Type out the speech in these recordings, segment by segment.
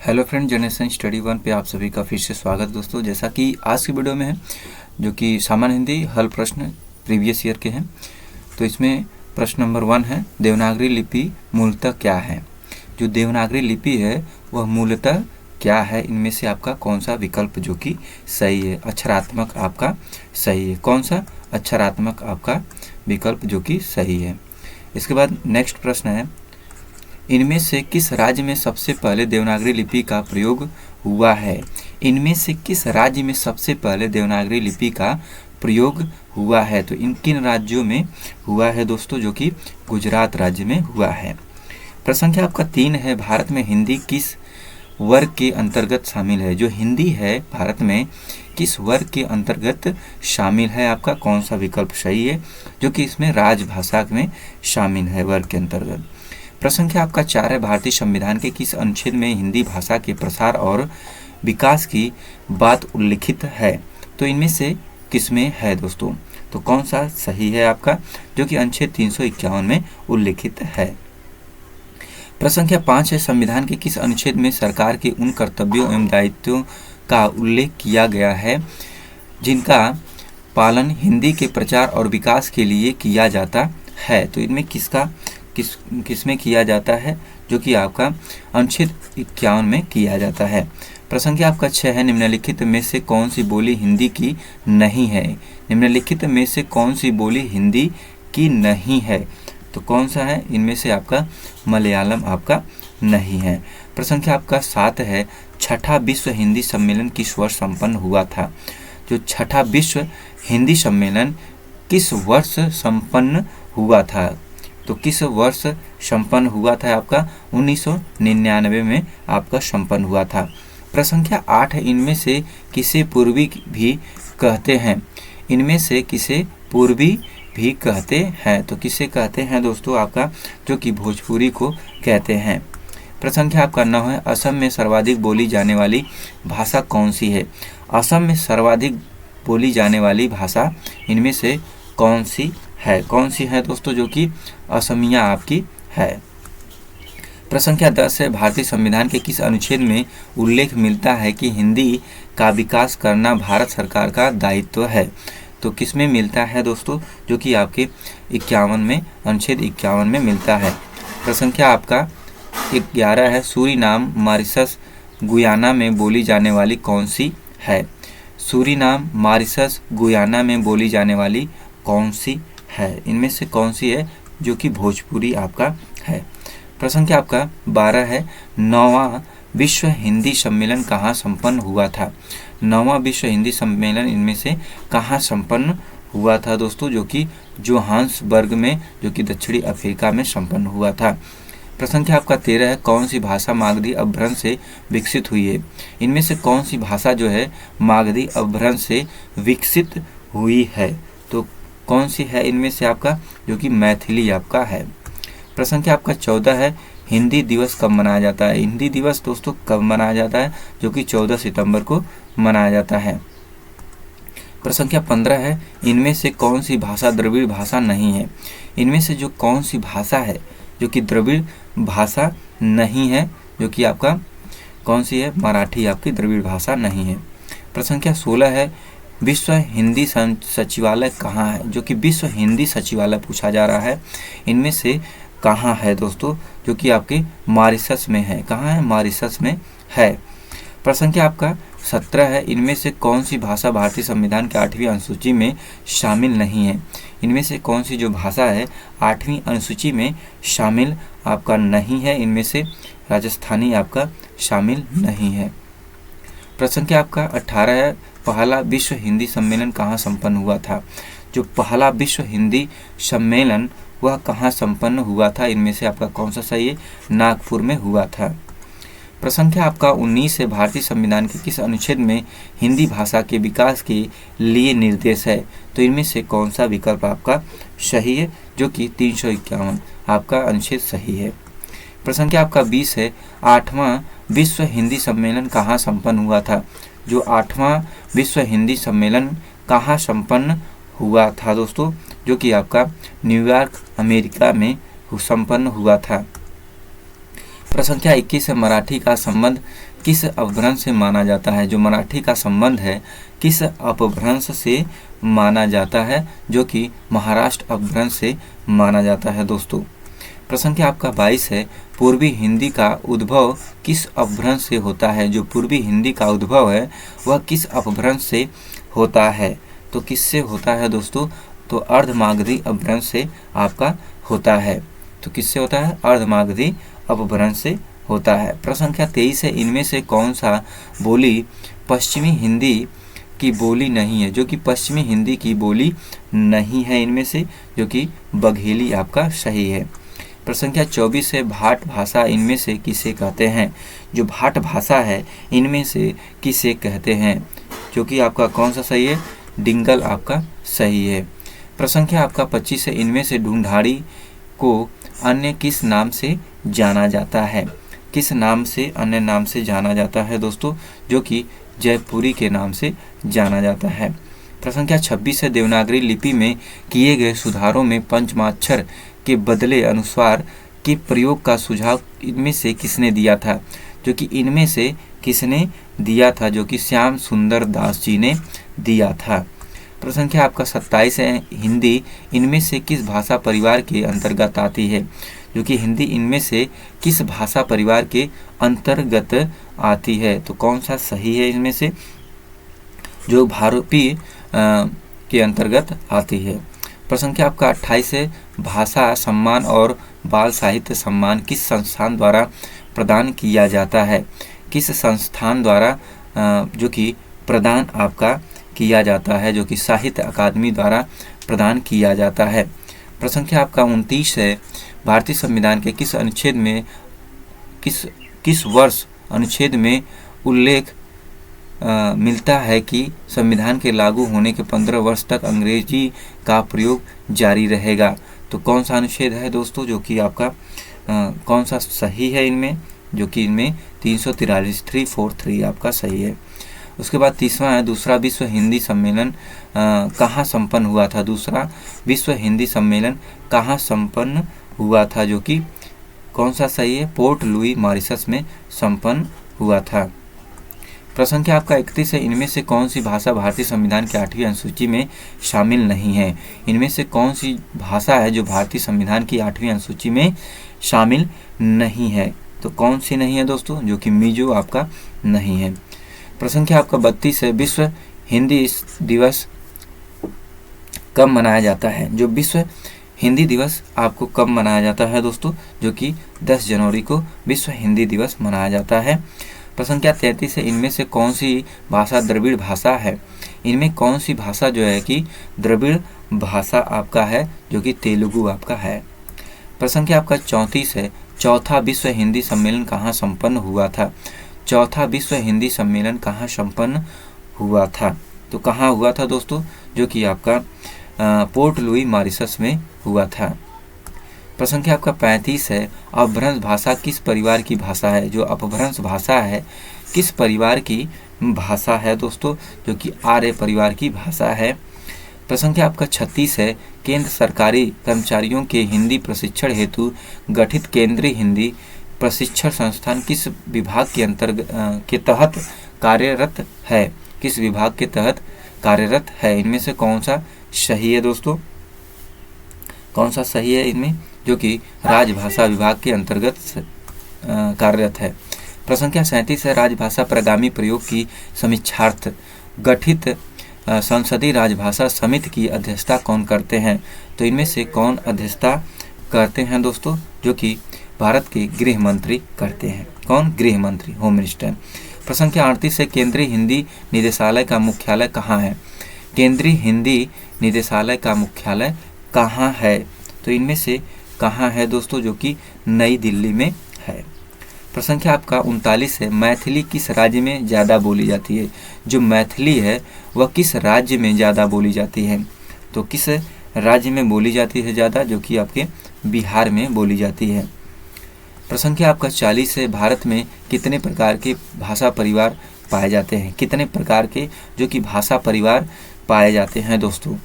Hello friend, generation study one पे आप सभी का फिर से स्वागत दोस्तों। जैसा कि आज की वीडियो में है जो कि सामान्य हिंदी हल प्रश्न प्रीवियस ईयर के हैं। तो इसमें प्रश्न नंबर 1 है, देवनागरी लिपि मूलतः क्या है। जो देवनागरी लिपि है वह मूलतः क्या है, इनमें से आपका कौन सा विकल्प जो कि सही है। अक्षरात्मक आपका सही है, कौन सा अक्षरात्मक आपका विकल्प जो कि सही है। इसके बाद नेक्स्ट प्रश्न है, इनमें से किस राज्य में सबसे पहले देवनागरी लिपि का प्रयोग हुआ है। इनमें से किस राज्य में सबसे पहले देवनागरी लिपि का प्रयोग हुआ है। तो इन किन राज्यों में हुआ है दोस्तों, जो कि गुजरात राज्य में हुआ है। प्रश्न संख्या आपका 3 है, भारत में हिंदी किस वर्ग के अंतर्गत शामिल है। जो हिंदी है भारत में किस वर्ग के अंतर्गत शामिल है, आपका कौन सा विकल्प सही है, जो कि इसमें राजभाषा में शामिल है वर्ग के अंतर्गत। प्रश्न संख्या आपका 4 है, भारतीय संविधान के किस अनुच्छेद में हिंदी भाषा के प्रसार और विकास की बात उल्लिखित है। तो इनमें से किसमें है दोस्तों, तो कौन सा सही है आपका, जो कि अनुच्छेद 351 में उल्लिखित है। प्रश्न संख्या 5 है, संविधान के किस अनुच्छेद में सरकार के उन कर्तव्यों एवं दायित्वों का उल्लेख किया गया है जिनका पालन हिंदी के प्रचार और विकास के लिए किया जाता है। तो इनमें किसमें किया जाता है, जो कि आपका अनुच्छेद 51 में किया जाता है। प्रश्न संख्या आपका 6 है, निम्नलिखित में से कौन सी बोली हिंदी की नहीं है। निम्नलिखित में से कौन सी बोली हिंदी की नहीं है, तो कौन सा है, इनमें से आपका मलयालम आपका नहीं है। प्रश्न संख्या आपका 7 है, छठा विश्व हिंदी सम्मेलन किस वर्ष संपन्न हुआ था। जो छठा विश्व हिंदी सम्मेलन किस वर्ष संपन्न हुआ था, तो किस वर्ष संपन्न हुआ था, आपका 1999 में आपका संपन्न हुआ था। प्रश्न संख्या 8 है, इनमें से किसे पूर्वी भी कहते हैं। इनमें से किसे पूर्वी भी कहते हैं, तो किसे कहते हैं दोस्तों, आपका जो कि भोजपुरी को कहते हैं। प्रश्न संख्या आपका 9 है, असम में सर्वाधिक बोली जाने वाली भाषा कौन सी है। असम में सर्वाधिक बोली जाने वाली भाषा इनमें से कौन सी है दोस्तों, जो कि असमिया आपकी है। प्रश्न संख्या 10 है, भारतीय संविधान के किस अनुच्छेद में उल्लेख मिलता है कि हिंदी का विकास करना भारत सरकार का दायित्व है। तो किसमें मिलता है दोस्तों, जो कि आपके 51 में, अनुच्छेद 51 में मिलता है। प्रश्न संख्या आपका 11 है, सूरीनाम मॉरिशस गुयाना में बोली जाने वाली कौन सी है। सूरीनाम मॉरिशस गुयाना में बोली जाने वाली कौन सी है, इनमें से कौन सी है, जो कि भोजपुरी आपका है। प्रश्न संख्या आपका 12 है, 9वां विश्व हिंदी सम्मेलन कहाँ संपन्न हुआ था। 9वां विश्व हिंदी सम्मेलन इनमें से कहाँ संपन्न हुआ था दोस्तों, जो कि जोहान्सबर्ग में, जो कि दक्षिणी अफ्रीका में संपन्न हुआ था। प्रश्न संख्या आपका 13 है, कौन सी भाषा मागधी अपभ्रंश से विकसित हुई है। इनमें से कौन सी भाषा जो है मागधी अपभ्रंश से विकसित हुई है, तो कौन सी है इनमें से आपका, जो कि मैथिली आपका है। प्रश्न संख्या आपका 14 है, हिंदी दिवस कब मनाया जाता है। हिंदी दिवस दोस्तों कब मनाया जाता है, जो कि 14 सितंबर को मनाया जाता है। प्रश्न संख्या 15 है, इनमें से कौन सी भाषा द्रविड़ भाषा नहीं है। इनमें से जो कौन सी भाषा है जो कि द्रविड़ भाषा नहीं है, जो कि आपका कौन सी है, मराठी आपकी द्रविड़ भाषा नहीं है। प्रश्न संख्या 16 है, विश्व हिंदी सचिवालय कहाँ है, जो कि विश्व हिंदी सचिवालय पूछा जा रहा है। इनमें से कहाँ है दोस्तों, जो कि आपके मॉरिशस में है। कहाँ है, मॉरिशस में है। प्रश्न संख्या आपका 17 है, इनमें से कौन सी भाषा भारतीय संविधान के 8वीं अनुसूची में शामिल नहीं है। इनमें से कौन सी जो भाषा है 8वीं अनुसूची में शामिल आपका नहीं है, इनमें से राजस्थानी आपका शामिल नहीं है। प्रश्न संख्या आपका 18 है, पहला विश्व हिंदी सम्मेलन कहाँ संपन्न हुआ था। जो पहला विश्व हिंदी सम्मेलन वह कहाँ संपन्न हुआ था, इनमें से आपका कौन सा सही है, नागपुर में हुआ था। प्रश्न संख्या आपका 19 है, भारतीय संविधान के किस अनुच्छेद में हिंदी भाषा के विकास के लिए निर्देश है। तो इनमें से कौन सा विकल्प आपका सही है, जो कि 351 आपका अनुच्छेद सही है। प्रश्न संख्या आपका 20 है, 8वां विश्व हिंदी सम्मेलन कहाँ संपन्न हुआ था। जो 8वां विश्व हिंदी सम्मेलन कहाँ संपन्न हुआ था दोस्तों, जो कि आपका न्यूयॉर्क अमेरिका में संपन्न हुआ था। प्रश्न संख्या 21 है, मराठी का संबंध किस अपभ्रंश से माना जाता है। जो मराठी का संबंध है किस अपभ्रंश से माना जाता है, जो कि महाराष्ट्र अपभ्रंश से माना जाता है दोस्तों। प्रश्न संख्या आपका 22 है, पूर्वी हिंदी का उद्भव किस अपभ्रंश से होता है। जो पूर्वी हिंदी का उद्भव है वह किस अपभ्रंश से होता है। तो किससे होता है दोस्तों, तो अर्धमागधी अपभ्रंश से आपका होता है। तो किससे होता है, अर्धमागधी अपभ्रंश से होता है। प्रश्न संख्या 23 है, इनमें से कौन सा बोली पश्चिमी हिंदी की बोली नहीं है। जो कि पश्चिमी हिंदी की बोली नहीं है इनमें से, जो कि बघेली आपका सही है। प्रश्न संख्या 24 है, भाट भाषा इनमें से किसे कहते हैं। जो भाट भाषा है इनमें से किसे कहते हैं, जो कि आपका कौन सा सही है, डिंगल आपका सही है। प्रश्न संख्या आपका 25 है, इनमें से ढूंढाड़ी को अन्य किस नाम से जाना जाता है। किस नाम से, अन्य नाम से जाना जाता है दोस्तों, जो कि जयपुरी के नाम से जाना जाता है। प्रश्न संख्या 26 है, देवनागरी लिपि में किए गए सुधारों में पंचमाक्षर के बदले अनुस्वार के प्रयोग का सुझाव इनमें से किसने दिया था। जो कि इनमें से किसने दिया था, जो कि श्याम सुंदर दास जी ने दिया था। प्रश्न संख्या आपका 27 है, हिंदी इनमें से किस भाषा परिवार के अंतर्गत आती है। जो कि हिंदी इनमें से किस भाषा परिवार के अंतर्गत आती है। तो कौन सा सही है इनमें से, जो भारतीय के अंतर्गत आती है। प्रश्न संख्या आपका 28 है, भाषा सम्मान और बाल साहित्य सम्मान किस संस्थान द्वारा प्रदान किया जाता है। किस संस्थान द्वारा जो कि प्रदान आपका किया जाता है, जो कि साहित्य अकादमी द्वारा प्रदान किया जाता है। प्रश्न संख्या आपका 29 है, भारतीय संविधान के किस अनुच्छेद में किस वर्ष अनुच्छेद में उल्लेख मिलता है कि संविधान के लागू होने के 15 वर्ष तक अंग्रेजी का प्रयोग जारी रहेगा। तो कौन सा अनुच्छेद है दोस्तों, जो कि आपका कौन सा सही है इनमें, जो कि इनमें 343 343 आपका सही है। उसके बाद तीसरा है, दूसरा विश्व हिंदी सम्मेलन कहाँ संपन्न हुआ था। दूसरा विश्व हिंदी सम्मेलन कहाँ संपन्न हुआ था, जो कि कौन सा सही है, पोर्ट लुई मॉरिशस में संपन्न हुआ था। प्रश्न संख्या आपका 31 है, इनमें से कौन सी भाषा भारतीय संविधान की 8वीं अनुसूची में शामिल नहीं है। इनमें से कौन सी भाषा है जो भारतीय संविधान की 8वीं अनुसूची में शामिल नहीं है। तो कौन सी नहीं है दोस्तों, जो कि मिजो आपका नहीं है। प्रश्न संख्या आपका 32 है, विश्व हिंदी दिवस कब मनाया जाता है। जो विश्व हिंदी दिवस आपको कब मनाया जाता है दोस्तों, जो कि 10 जनवरी को विश्व हिंदी दिवस मनाया जाता है। प्रश्न संख्या 33 है, इनमें से कौन सी भाषा द्रविड़ भाषा है। इनमें कौन सी भाषा जो है कि द्रविड़ भाषा आपका है, जो कि तेलुगु आपका है। प्रश्न संख्या आपका 34 है, चौथा विश्व हिंदी सम्मेलन कहाँ संपन्न हुआ था। चौथा विश्व हिंदी सम्मेलन कहाँ संपन्न हुआ था। तो कहाँ हुआ था दोस्तों, जो कि आपका पोर्ट लुई मॉरिशस में हुआ था। प्रश्न संख्या आपका 35 है, अपभ्रंश भाषा किस परिवार की भाषा है। जो अपभ्रंश भाषा है किस परिवार की भाषा है दोस्तों, जो कि आर्य परिवार की भाषा है। प्रश्न संख्या आपका 36 है, केंद्र सरकारी कर्मचारियों के हिंदी प्रशिक्षण हेतु गठित केंद्रीय हिंदी प्रशिक्षण संस्थान किस विभाग के के तहत कार्यरत है। किस विभाग के तहत कार्यरत है। इनमें से कौन सा सही है दोस्तों, कौन सा सही है इनमें, जो कि राजभाषा विभाग के अंतर्गत कार्यरत है। प्रश्न संख्या 37 है, राजभाषा पर आगामी प्रयोग की समीक्षार्थ गठित संसदीय राजभाषा समिति की अध्यक्षता कौन करते हैं। तो इनमें से कौन अध्यक्षता करते हैं दोस्तों, जो कि भारत के गृह मंत्री करते हैं। कौन, गृह मंत्री, होम मिनिस्टर। प्रश्न संख्या 38 है, केंद्रीय हिंदी निदेशालय का मुख्यालय कहाँ है। केंद्रीय हिंदी निदेशालय का मुख्यालय कहाँ है। तो इनमें से कहाँ है दोस्तों, जो कि नई दिल्ली में है। प्रश्न संख्या आपका 39 है, मैथिली किस राज्य में ज़्यादा बोली जाती है। जो मैथिली है वह किस राज्य में ज़्यादा बोली जाती है। तो किस राज्य में बोली जाती है ज़्यादा, जो कि आपके बिहार में बोली जाती है। प्रश्न संख्या आपका 40 है, भारत में कितने प्रकार के भाषा परिवार पाए जाते हैं। कितने प्रकार के जो कि भाषा परिवार पाए जाते हैं दोस्तों।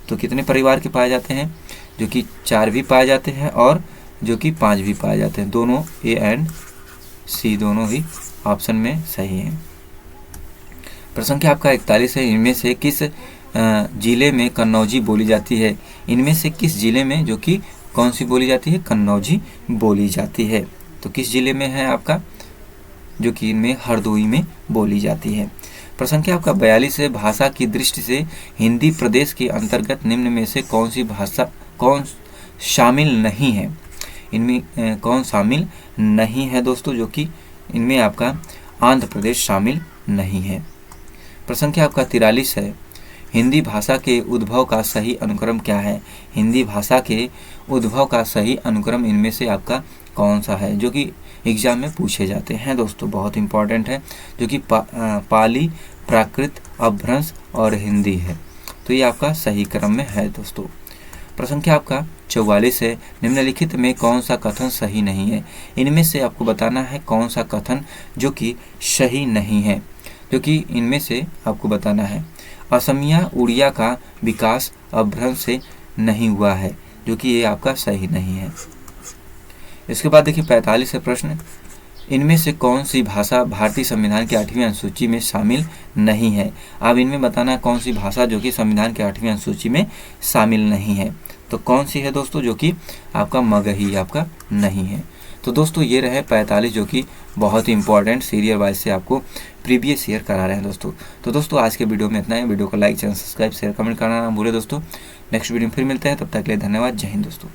तो कितने परिवार के पाए जाते हैं, जो कि 4 भी पाए जाते हैं और जो कि 5 भी पाए जाते हैं, दोनों A and सी दोनों ही ऑप्शन में सही है। प्रश्न संख्या आपका 41 है, इनमें से किस जिले में कन्नौजी बोली जाती है? इनमें से किस जिले में जो कि कौन सी बोली जाती है? कन्नौजी बोली जाती है। तो किस जिले में है आपका? जो कि इनमें हरदोई में बोली जाती है। प्रश्न संख्या आपका 42 है, भाषा की दृष्टि से हिंदी प्रदेश के अंतर्गत निम्न में से कौन सी भाषा कौन शामिल नहीं है? इनमें कौन शामिल नहीं है दोस्तों? जो कि इनमें आपका आंध्र प्रदेश शामिल नहीं है। प्रश्न संख्या आपका 43 है, हिंदी भाषा के उद्भव का सही अनुक्रम क्या है? हिंदी भाषा के उद्भव का सही अनुक्रम इनमें से आपका कौन सा है? जो कि एग्जाम में पूछे जाते हैं दोस्तों, बहुत इंपॉर्टेंट है, जो कि पाली, प्राकृत, अपभ्रंश और हिंदी है। तो ये आपका सही क्रम में है दोस्तों। प्रश्न संख्या आपका 44 है, निम्नलिखित में कौन सा कथन सही नहीं है? इनमें से आपको बताना है कौन सा कथन जो कि सही नहीं है, जो कि इनमें से आपको बताना है। असमिया उड़िया का विकास अपभ्रंश से नहीं हुआ है, जो कि ये आपका सही नहीं है। इसके बाद देखिए 45 है प्रश्न, इनमें से कौन सी भाषा भारतीय संविधान के 8वीं अनुसूची में शामिल नहीं है? अब इनमें बताना है कौन सी भाषा जो कि संविधान के 8वीं अनुसूची में शामिल नहीं है। तो कौन सी है दोस्तों? जो कि आपका मगही आपका नहीं है। तो दोस्तों ये रहे 45 जो कि बहुत ही इंपॉर्टेंट सीरियल वाइज से आपको प्रीवियस ईयर करा रहे हैं दोस्तों। तो दोस्तों आज के वीडियो में इतना है। वीडियो को like, channel subscribe, share, comment करना ना भूले दोस्तों। नेक्स्ट वीडियो में फिर मिलते हैं, तब तक के लिए धन्यवाद। जय हिंद दोस्तों।